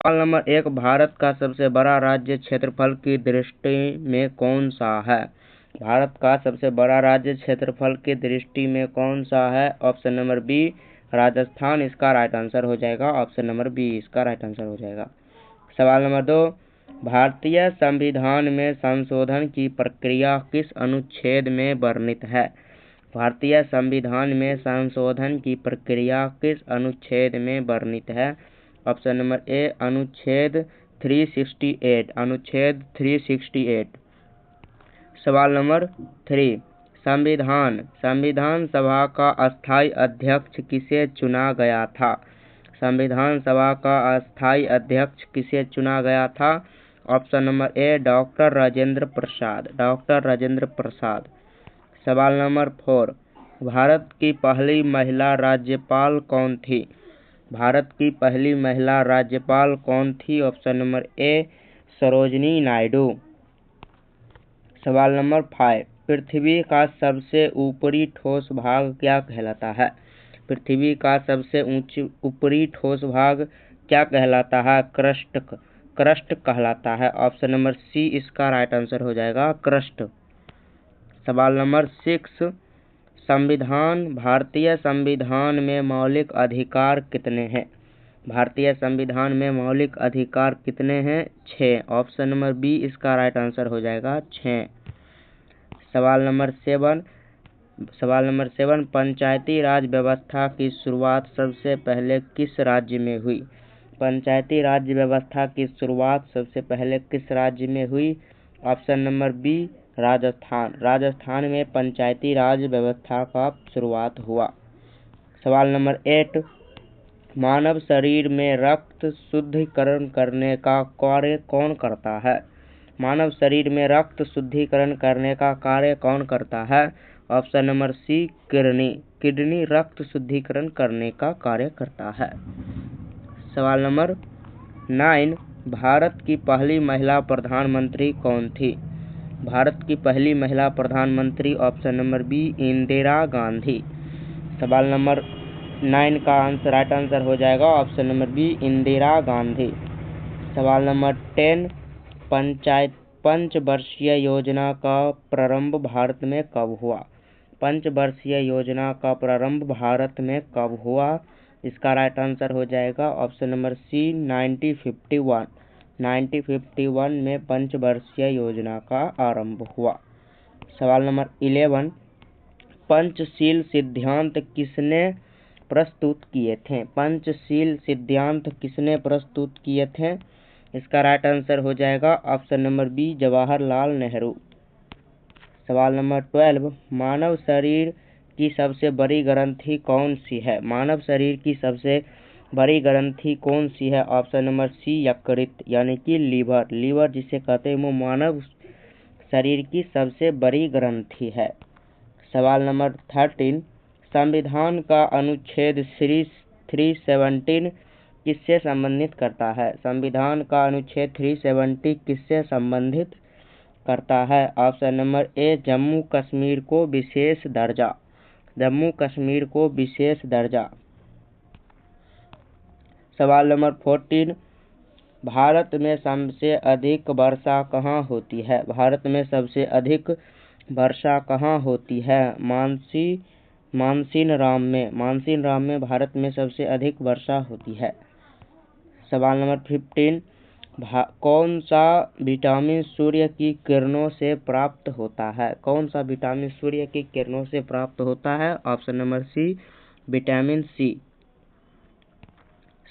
सवाल नंबर 1, भारत का सबसे बड़ा राज्य क्षेत्रफल की दृष्टि में कौन सा है? भारत का सबसे बड़ा राज्य क्षेत्रफल की दृष्टि में कौन सा है? ऑप्शन नंबर बी राजस्थान इसका राइट आंसर हो जाएगा। ऑप्शन नंबर बी इसका राइट आंसर हो जाएगा। सवाल नंबर 2, भारतीय संविधान में संशोधन की प्रक्रिया किस अनुच्छेद में वर्णित है? भारतीय संविधान में संशोधन की प्रक्रिया किस अनुच्छेद में वर्णित है? ऑप्शन नंबर ए अनुच्छेद 368, अनुच्छेद 368। सवाल नंबर 3, संविधान सभा का अस्थायी अध्यक्ष किसे चुना गया था? संविधान सभा का अस्थायी अध्यक्ष किसे चुना गया था? Option number A doctor Rajendra Prasad, doctor Rajendra Prasad. सवाल नंबर 4, भारत की पहली महिला राज्यपाल कौन थी? भारत की पहली महिला राज्यपाल कौन थी? ऑप्शन नंबर ए सरोजिनी नायडू। सवाल नंबर 5, पृथ्वी का सबसे ऊपरी ठोस भाग क्या कहलाता है? पृथ्वी का सबसे ऊपरी ठोस भाग क्या कहलाता है? क्रस्ट कहलाता है। ऑप्शन नंबर सी इसका राइट आंसर हो जाएगा, क्रस्ट। सवाल नंबर 6, भारतीय संविधान में मौलिक अधिकार कितने हैं? भारतीय संविधान में मौलिक अधिकार कितने हैं? 6। ऑप्शन नंबर बी इसका राइट आंसर हो जाएगा, 6। सवाल नंबर 7, पंचायती राज व्यवस्था की शुरुआत सबसे पहले किस राज्य में हुई? पंचायती राज व्यवस्था की शुरुआत सबसे पहले किस राज्य में हुई? Option number B Rajasthan, Rajasthan में पंचायती राज व्यवस्था का शुरुआत हुआ। सवाल नंबर 8, मानव शरीर में रक्त शुद्धिकरण करने का कार्य कौन करता है? मानव शरीर में रक्त शुद्धिकरण करने का कार्य कौन करता है? ऑप्शन नंबर सी किडनी रक्त शुद्धिकरण करने का कार्य करता है। सवाल नंबर 9, भारत की पहली महिला प्रधानमंत्री कौन थी? भारत की पहली महिला प्रधानमंत्री option number B Indira Gandhi. सवाल नंबर 9 का राइट आंसर हो जाएगा option number B Indira Gandhi. सवाल नंबर 10, पंचवर्षीय योजना का प्रारंभ भारत में कब हुआ? पंचवर्षीय योजना का प्रारंभ भारत में कब हुआ? इसका राइट आंसर हो जाएगा ऑप्शन नंबर सी 1951। 1951 में पंचवर्षीय योजना का आरंभ हुआ। सवाल नंबर 11, पंचशील सिद्धांत किसने प्रस्तुत किए थे? पंचशील सिद्धांत किसने प्रस्तुत किए थे? इसका राइट आंसर हो जाएगा option number B Jawaharlal Nehru. सवाल नंबर 12, मानव शरीर की सबसे बड़ी ग्रंथि कौन सी है? मानव शरीर की सबसे बड़ी ग्रंथि कौन सी है? ऑप्शन नंबर सी यकृत यानी कि लीवर जिसे कहते हैं वो मानव शरीर की सबसे बड़ी ग्रंथि है। सवाल नंबर 13, संविधान का अनुच्छेद 317 किससे संबंधित करता है? संविधान का अनुच्छेद 370 किससे संबंधित करता है? ऑप्शन नंबर ए जम्मू कश्मीर को विशेष दर्जा, जम्मू कश्मीर को विशेष दर्जा। सवाल नंबर 14, भारत में सबसे अधिक वर्षा कहाँ होती है? भारत में सबसे अधिक वर्षा कहाँ होती है? मानसीन राम में भारत में सबसे अधिक वर्षा होती है। सवाल नंबर 15, कौन सा विटामिन सूर्य की किरणों से प्राप्त होता है? कौन सा विटामिन सूर्य की किरणों से प्राप्त होता है? Option number C vitamin C.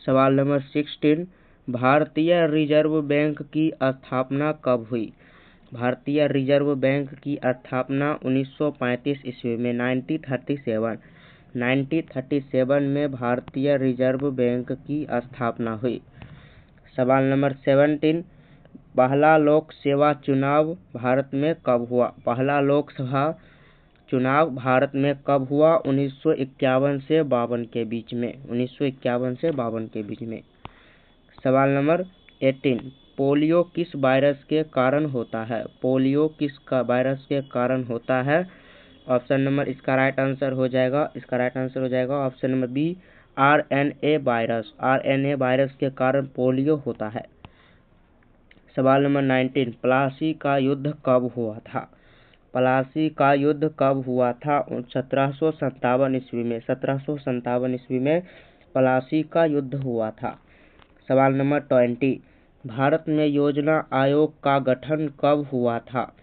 सवाल नंबर 16, भारतीय रिजर्व बैंक की स्थापना कब हुई? भारतीय रिजर्व बैंक की स्थापना 1935 ईस्वी में 1937 में भारतीय रिजर्व बैंक की स्थापना हुई। सवाल नंबर 17, पहला लोक सेवा चुनाव भारत में कब हुआ? पहला लोकसभा चुनाव भारत में कब हुआ? 1951 से 52 के बीच में, 1951 से 52 के बीच में। सवाल नंबर 18, पोलियो किस वायरस के कारण होता है? पोलियो किस वायरस के कारण होता है? ऑप्शन नंबर इसका राइट आंसर हो जाएगा option number B RNA virus के कारण पोलियो होता है। सवाल नंबर 19, प्लासी का युद्ध कब हुआ था? प्लासी का युद्ध कब हुआ था? 1757 ईस्वी में। 1757 ईस्वी में प्लासी का युद्ध हुआ था। सवाल नंबर 20, भारत में योजना आयोग का गठन कब हुआ था?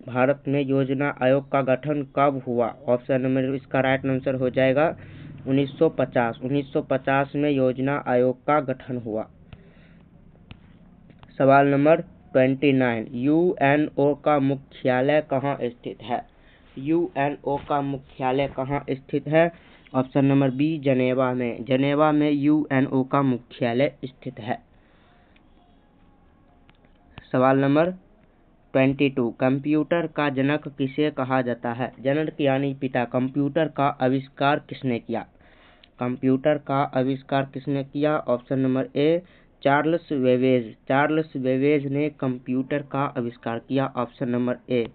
भारत में योजना आयोग का गठन कब हुआ? ऑप्शन नंबर, इसका राइट आंसर हो जाएगा 1950। 1950 में योजना आयोग का गठन हुआ। सवाल नंबर 29, यूएनओ का मुख्यालय कहाँ स्थित है? यूएनओ का मुख्यालय कहाँ स्थित है? ऑप्शन नंबर बी, जनेवा में। जनेवा में यूएनओ का मुख्यालय स्थित है। सवाल नंबर 22, कंप्यूटर का जनक किसे कहा जाता है? जनक यानी पिता। कंप्यूटर का आविष्कार किसने किया? कंप्यूटर का आविष्कार किसने किया? ऑप्शन नंबर ए, चार्ल्स बेबेज। चार्ल्स बेबेज ने कंप्यूटर का आविष्कार किया। Option number A.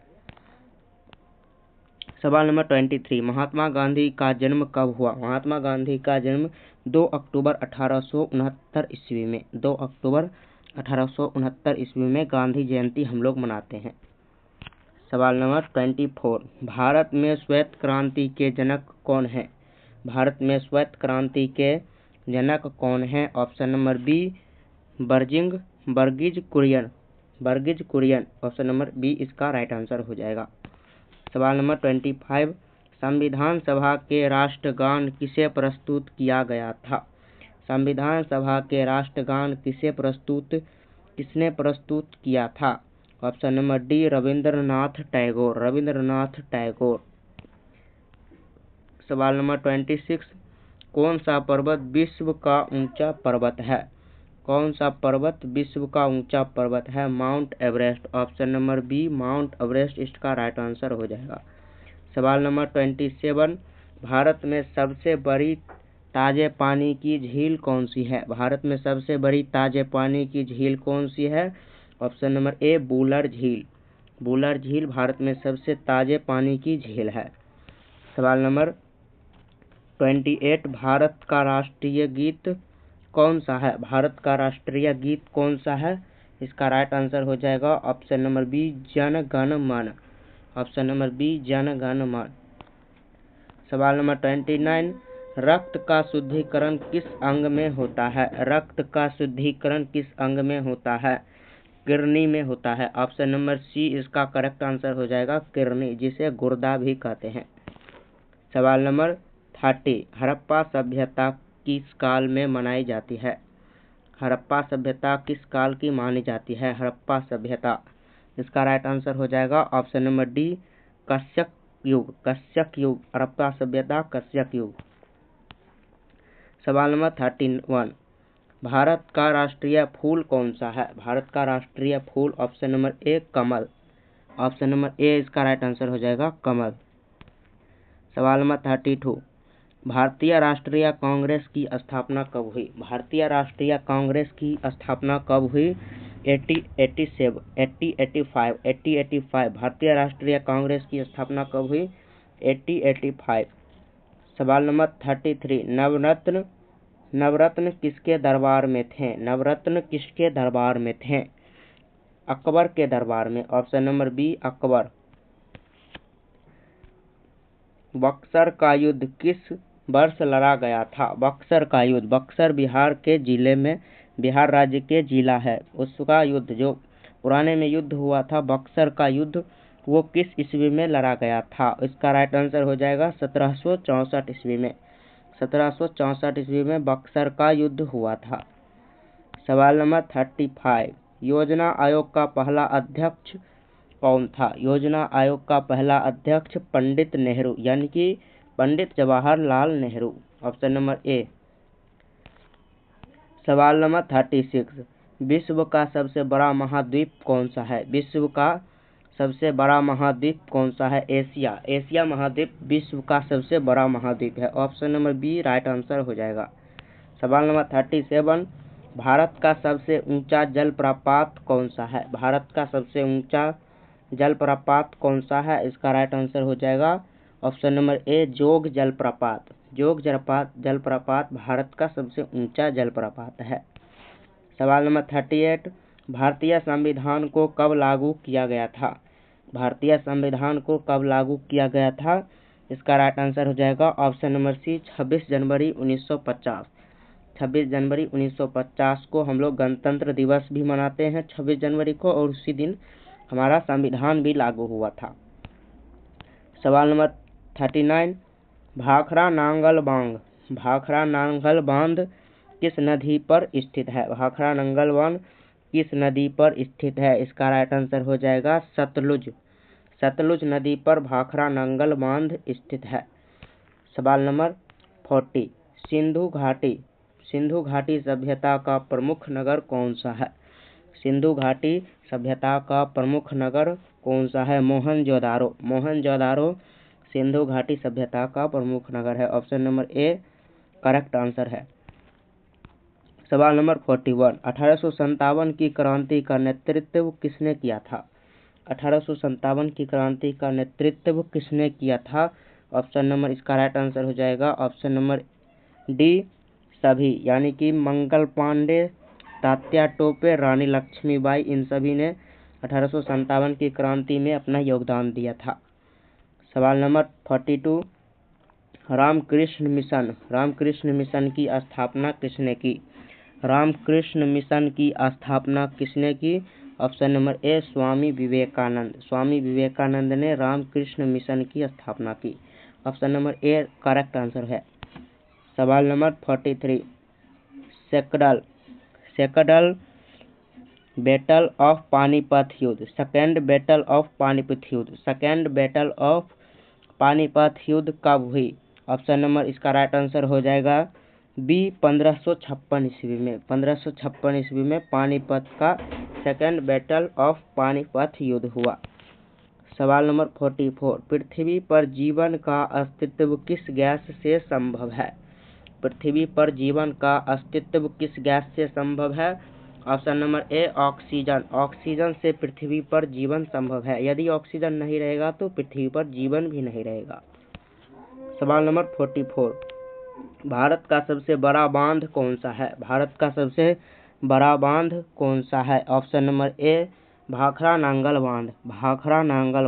सवाल नंबर 23, महात्मा गांधी का जन्म कब हुआ? महात्मा गांधी का जन्म 2 अक्टूबर 1869 ईस्वी में। 2 अक्टूबर 1869 ईस्वी में गांधी जयंती हम लोग मनाते हैं। सवाल नंबर 24, भारत में श्वेत क्रांति के जनक कौन है? भारत में श्वेत क्रांति के जनक कौन है? Option number B, Verghese Kurien. Option number B इसका राइट आंसर हो जाएगा। सवाल नंबर 25, संविधान सभा के राष्ट्रगान किसे प्रस्तुत किया गया था? संविधान सभा के राष्ट्रगान किसने प्रस्तुत किया था? Option number D, Rabindranath Tagore. सवाल नंबर 26, कौन सा पर्वत विश्व का ऊंचा पर्वत है? कौन सा पर्वत विश्व का ऊंचा पर्वत है? Mount Everest. Option number B, Mount Everest इसका राइट आंसर हो जाएगा। सवाल नंबर 27, भारत में सबसे बड़ी ताजे पानी की झील कौन सी है? भारत में सबसे बड़ी ताजे पानी की झील कौन सी है? ऑप्शन नंबर ए, बूलर झील भारत में सबसे ताजे पानी की झील है। सवाल नंबर 28, भारत का राष्ट्रीय गीत कौन सा है? भारत का राष्ट्रीय गीत कौन सा है? इसका राइट आंसर हो जाएगा option number B, Jana Gana मन। Option number B, Jana Gana मन। सवाल नंबर 29, रक्त का शुद्धिकरण किस अंग में होता है? रक्त का शुद्धिकरण किस अंग में होता है? किडनी में होता है। ऑप्शन नंबर सी इसका करेक्ट आंसर हो जाएगा, किडनी, जिसे गुर्दा भी कहते हैं। सवाल नंबर 30, हड़प्पा सभ्यता किस काल में मनाई जाती है? हड़प्पा सभ्यता किस काल की मानी जाती है? हड़प्पा सभ्यता, इसका राइट आंसर हो जाएगा ऑप्शन नंबर डी, कश्यप युग। हड़प्पा सभ्यता कश्यप युग। सवाल नंबर 31, भारत का राष्ट्रीय फूल कौन सा है? भारत का राष्ट्रीय फूल ऑप्शन नंबर ए, कमल। ऑप्शन नंबर ए इसका राइट आंसर हो जाएगा, कमल। सवाल नंबर 32, भारतीय राष्ट्रीय कांग्रेस की स्थापना कब हुई? भारतीय राष्ट्रीय कांग्रेस की स्थापना कब हुई? 1885। भारतीय राष्ट्रीय कांग्रेस की स्थापना कब हुई? 1885। सवाल नंबर 33, नवरत्न किसके दरबार में थे? नवरत्न किसके दरबार में थे? अकबर के दरबार में। Option number B, Akbar. Buxar का युद्ध किस वर्ष लड़ा गया था? बक्सर का युद्ध, बक्सर बिहार राज्य के जिला है, उसका युद्ध जो पुराने में युद्ध हुआ था, बक्सर का युद्ध, वो किस ईस्वी में लड़ा गया था? इसका राइट आंसर हो जाएगा 1764 ईस्वी में। 1764 ईस्वी में बक्सर का युद्ध हुआ था। सवाल नंबर 35, योजना आयोग का पहला अध्यक्ष कौन था? योजना आयोग का पहला अध्यक्ष पंडित नेहरू, यानी कि Pandit Jawaharlal Nehru. Option number A. सवाल नंबर 36, विश्व का सबसे बड़ा महाद्वीप कौन सा है? विश्व का सबसे बड़ा महाद्वीप कौन सा है? एशिया। एशिया महाद्वीप विश्व का सबसे बड़ा महाद्वीप है। Option number B right answer हो जाएगा। सवाल नंबर 37, भारत का सबसे ऊंचा जलप्रपात कौन सा है? भारत का सबसे ऊंचा जलप्रपात कौन सा है? इसका राइट आंसर हो जाएगा ऑप्शन नंबर ए, जोग जलप्रपात। जोग जलप्रपात भारत का सबसे ऊंचा जलप्रपात है। सवाल नंबर 38, भारतीय संविधान को कब लागू किया गया था? भारतीय संविधान को कब लागू किया गया था? इसका राइट आंसर हो जाएगा ऑप्शन नंबर सी 26 जनवरी 1950। 26 जनवरी 1950 को हम लोग गणतंत्र दिवस भी मनाते हैं 26 जनवरी को, और उसी दिन हमारा संविधान भी लागू हुआ था। सवाल नंबर 39, भाखड़ा नांगल बांध किस नदी पर स्थित है? भाखड़ा नांगल बांध किस नदी पर स्थित है? इसका राइट आंसर हो जाएगा सतलुज। सतलुज नदी पर भाखड़ा नांगल बांध स्थित है। सवाल नंबर 40, सिंधु घाटी सभ्यता का प्रमुख नगर कौन सा है? सिंधु घाटी सभ्यता का प्रमुख नगर कौन सा है? मोहनजोदारो सिंधु घाटी सभ्यता का प्रमुख नगर है। Option number A correct answer है। सवाल नंबर 41, 1857 की क्रांति का नेतृत्व किसने किया था? 1857 की क्रांति का नेतृत्व किसने किया था? ऑप्शन नंबर, इसका राइट आंसर हो जाएगा ऑप्शन नंबर डी सभी, यानी कि मंगल पांडे, तात्या टोपे, रानी लक्ष्मीबाई, इन सभी ने 1857 की क्रांति में अपना योगदान दिया था। सवाल नंबर 42, रामकृष्ण मिशन की स्थापना किसने की? रामकृष्ण मिशन की स्थापना किसने की? ऑप्शन नंबर ए स्वामी विवेकानंद ने रामकृष्ण मिशन की स्थापना की। Option number A correct answer है। सवाल number 43, second battle of Panipat युद्ध, सेकेंड बैटल ऑफ पानीपत युद्ध कब हुई? ऑप्शन नंबर, इसका राइट आंसर हो जाएगा बी 1556 ईस्वी में। 1556 ईस्वी में पानीपत का सेकेंड बैटल ऑफ पानीपत युद्ध हुआ। सवाल नंबर 44, पृथ्वी पर जीवन का अस्तित्व किस गैस से संभव है? पृथ्वी पर जीवन का अस्तित्व किस गैस से संभव है? ऑप्शन नंबर ए ऑक्सीजन से पृथ्वी पर जीवन संभव है। यदि ऑक्सीजन नहीं रहेगा तो पृथ्वी पर जीवन भी नहीं रहेगा। सवाल नंबर 44, भारत का सबसे बड़ा बांध कौन सा है? भारत का सबसे बड़ा बांध कौन सा है? ऑप्शन नंबर ए भाखड़ा नांगल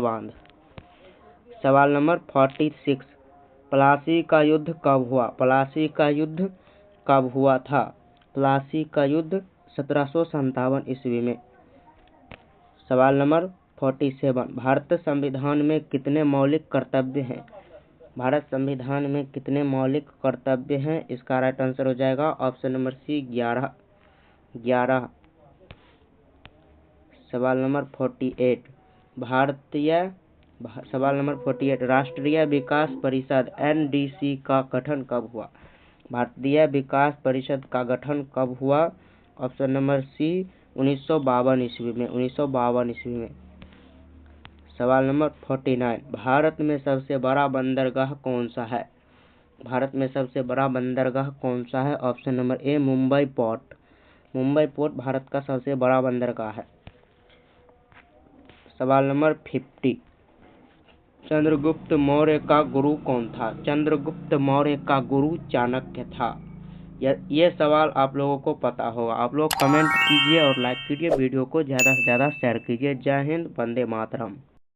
बांध। सवाल नंबर 46, प्लासी का युद्ध कब हुआ? प्लासी का युद्ध कब हुआ था? प्लासी का युद्ध 1757 ईस्वी में। सवाल नंबर 47, भारत संविधान में कितने मौलिक कर्तव्य हैं? भारत संविधान में कितने मौलिक कर्तव्य हैं? इसका राइट आंसर हो जाएगा ऑप्शन नंबर सी 11। सवाल नंबर 48, राष्ट्रीय विकास परिषद NDC का गठन कब हुआ? भारतीय विकास परिषद का गठन कब हुआ? ऑप्शन नंबर सी 1952 ईस्वी में। सवाल नंबर 49, भारत में सबसे बड़ा बंदरगाह कौन सा है? भारत में सबसे बड़ा बंदरगाह कौन सा है? ऑप्शन नंबर ए मुंबई पोर्ट भारत का सबसे बड़ा बंदरगाह है। सवाल नंबर 50, चंद्रगुप्त मौर्य का गुरु कौन था? चंद्रगुप्त मौर्य का गुरु चाणक्य था। ये सवाल आप लोगों को पता होगा। आप लोग कमेंट कीजिए और लाइक कीजिए, वीडियो को ज़्यादा से ज़्यादा शेयर कीजिए। जय हिंद, वंदे मातरम।